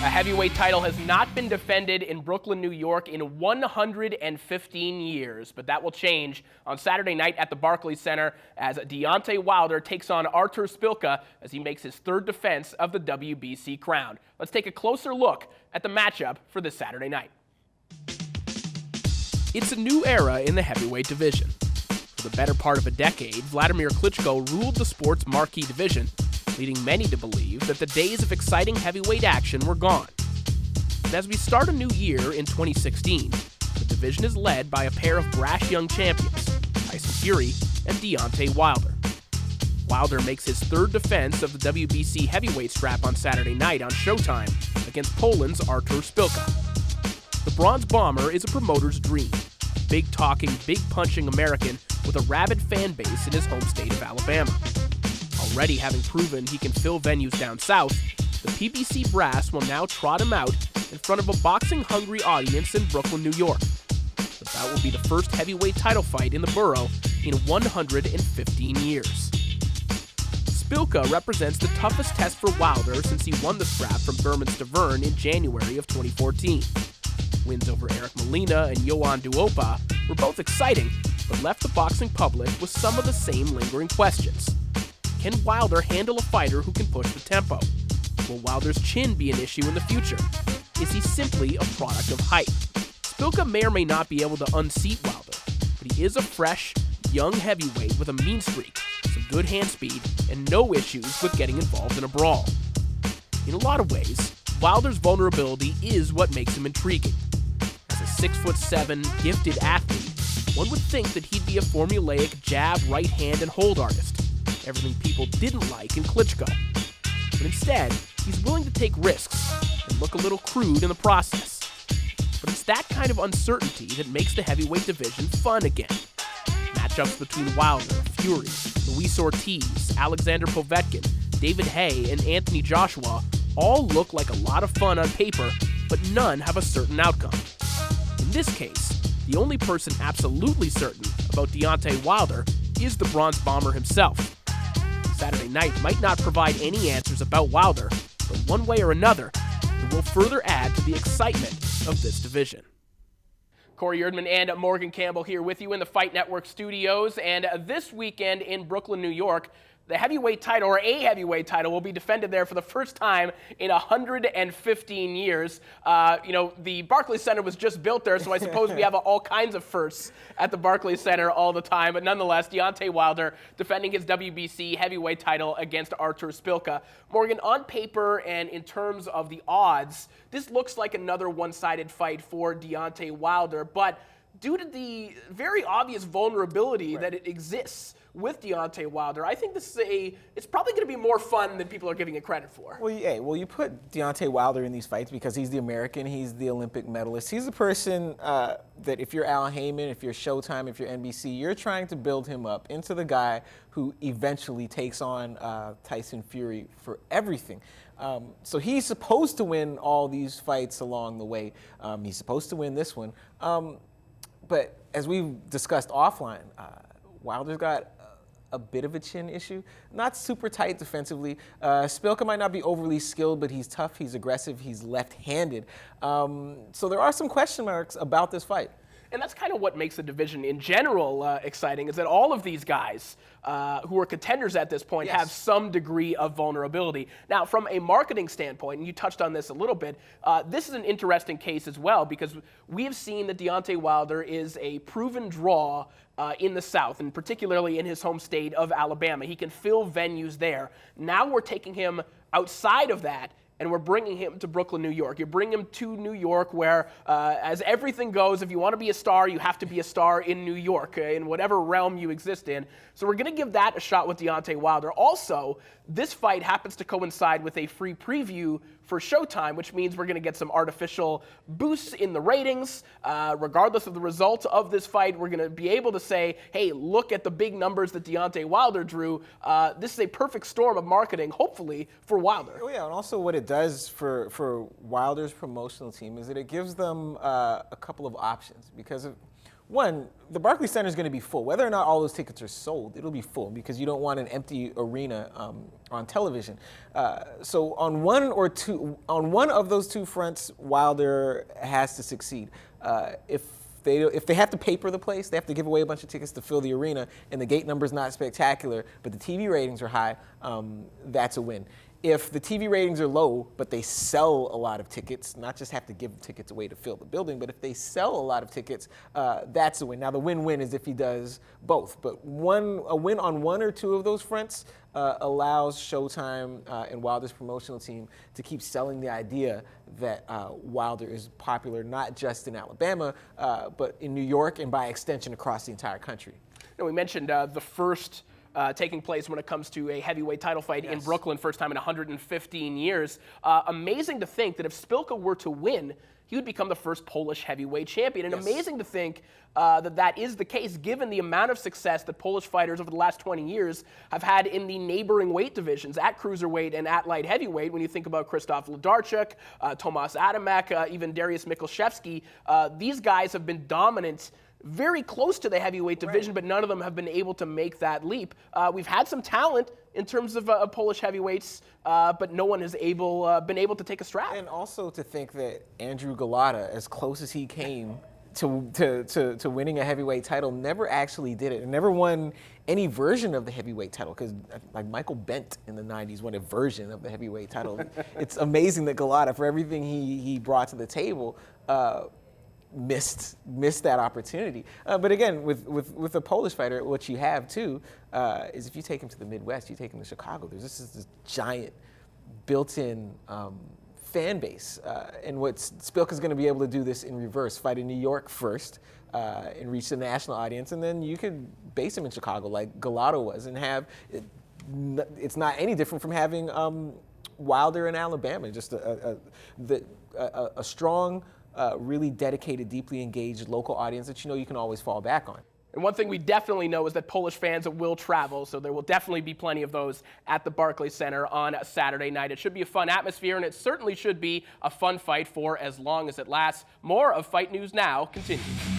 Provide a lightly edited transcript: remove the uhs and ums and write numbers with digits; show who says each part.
Speaker 1: A heavyweight title has not been defended in Brooklyn, New York in 115 years, but that will change on Saturday night at the Barclays Center as Deontay Wilder takes on Artur Szpilka as he makes his third defense of the WBC crown. Let's take a closer look at the matchup for this Saturday night. It's a new era in the heavyweight division. For the better part of a decade, Vladimir Klitschko ruled the sport's marquee division, leading many to believe that the days of exciting heavyweight action were gone. But as we start a new year in 2016, the division is led by a pair of brash young champions, Tyson Fury and Deontay Wilder. Wilder makes his third defense of the WBC heavyweight strap on Saturday night on Showtime against Poland's Artur Szpilka. The Bronze Bomber is a promoter's dream, a big-talking, big-punching American with a rabid fan base in his home state of Alabama. Already having proven he can fill venues down south, the PBC brass will now trot him out in front of a boxing-hungry audience in Brooklyn, New York. The bout will be the first heavyweight title fight in the borough in 115 years. Szpilka represents the toughest test for Wilder since he won the strap from Berman Stavern in January of 2014. Wins over Eric Molina and Yohan Duopa were both exciting, but left the boxing public with some of the same lingering questions. Can Wilder handle a fighter who can push the tempo? Will Wilder's chin be an issue in the future? Is he simply a product of hype? Szpilka may or may not be able to unseat Wilder, but he is a fresh, young heavyweight with a mean streak, some good hand speed, and no issues with getting involved in a brawl. In a lot of ways, Wilder's vulnerability is what makes him intriguing. As a 6'7" gifted athlete, one would think that he'd be a formulaic jab, right hand, and hold artist. Everything people didn't like in Klitschko. But instead, he's willing to take risks and look a little crude in the process. But it's that kind of uncertainty that makes the heavyweight division fun again. Matchups between Wilder, Fury, Luis Ortiz, Alexander Povetkin, David Haye, and Anthony Joshua all look like a lot of fun on paper, but none have a certain outcome. In this case, the only person absolutely certain about Deontay Wilder is the Bronze Bomber himself. Saturday night might not provide any answers about Wilder, but one way or another, it will further add to the excitement of this division. Corey Erdman and Morgan Campbell here with you in the Fight Network studios, and this weekend in Brooklyn, New York, the heavyweight title, or a heavyweight title, will be defended there for the first time in 115 years. The Barclays Center was just built there, so I suppose we have all kinds of firsts at the Barclays Center all the time. But nonetheless, Deontay Wilder defending his WBC heavyweight title against Artur Szpilka. Morgan, on paper and in terms of the odds, this looks like another one-sided fight for Deontay Wilder, but due to the very obvious vulnerability that it exists with Deontay Wilder, I think it's probably going to be more fun than people are giving it credit for.
Speaker 2: Well, you put Deontay Wilder in these fights because he's the American, he's the Olympic medalist. He's the person that if you're Al Heyman, if you're Showtime, if you're NBC, you're trying to build him up into the guy who eventually takes on Tyson Fury for everything. So he's supposed to win all these fights along the way. He's supposed to win this one. But as we've discussed offline, Wilder's got a bit of a chin issue. Not super tight defensively. Szpilka might not be overly skilled, but he's tough, he's aggressive, he's left-handed. So there are some question marks about this fight.
Speaker 1: And that's kind of what makes the division in general exciting, is that all of these guys who are contenders at this point have some degree of vulnerability. Now, from a marketing standpoint, and you touched on this a little bit, this is an interesting case as well, because we have seen that Deontay Wilder is a proven draw in the South, and particularly in his home state of Alabama. He can fill venues there. Now we're taking him outside of that, and we're bringing him to Brooklyn, New York. You bring him to New York where, as everything goes, if you want to be a star, you have to be a star in New York, in whatever realm you exist in. So we're going to give that a shot with Deontay Wilder. Also, this fight happens to coincide with a free preview for Showtime, which means we're going to get some artificial boosts in the ratings. Regardless of the result of this fight, we're going to be able to say, hey, look at the big numbers that Deontay Wilder drew. This is a perfect storm of marketing, hopefully, for Wilder.
Speaker 2: Oh, yeah, and also what it does for Wilder's promotional team is that it gives them a couple of options, because one, the Barclays Center is going to be full. Whether or not all those tickets are sold, it'll be full because you don't want an empty arena on television. So on one of those two fronts, Wilder has to succeed. If they have to paper the place, they have to give away a bunch of tickets to fill the arena, and the gate number's not spectacular, but the TV ratings are high, that's a win. If the TV ratings are low, but they sell a lot of tickets, not just have to give tickets away to fill the building, but if they sell a lot of tickets, that's a win. Now, the win-win is if he does both, but a win on one or two of those fronts allows Showtime and Wilder's promotional team to keep selling the idea that Wilder is popular not just in Alabama, but in New York and by extension across the entire country.
Speaker 1: We mentioned the first taking place when it comes to a heavyweight title fight in Brooklyn, first time in 115 years. Amazing to think that if Szpilka were to win, he would become the first Polish heavyweight champion. And amazing to think that is the case, given the amount of success that Polish fighters over the last 20 years have had in the neighboring weight divisions, at cruiserweight and at light heavyweight. When you think about Krzysztof Wlodarczyk, Tomasz Adamek, even Dariusz Michalczewski, these guys have been dominant very close to the heavyweight division, but none of them have been able to make that leap. We've had some talent in terms of Polish heavyweights, but no one has been able to take a strap.
Speaker 2: And also to think that Andrew Golota, as close as he came to winning a heavyweight title, never actually did it, and never won any version of the heavyweight title, because like Michael Bent in the 90s won a version of the heavyweight title. It's amazing that Golota, for everything he brought to the table, missed that opportunity. But again, with a Polish fighter, what you have too is if you take him to the Midwest, you take him to Chicago, there's this giant built-in fan base. And what Szpilka's going to be able to do this in reverse, fight in New York first and reach the national audience, and then you could base him in Chicago like Golota was, and have it's not any different from having Wilder in Alabama, just a strong, really dedicated, deeply engaged local audience that you can always fall back on.
Speaker 1: And one thing we definitely know is that Polish fans will travel, so there will definitely be plenty of those at the Barclays Center on Saturday night. It should be a fun atmosphere, and it certainly should be a fun fight for as long as it lasts. More of Fight News Now continues.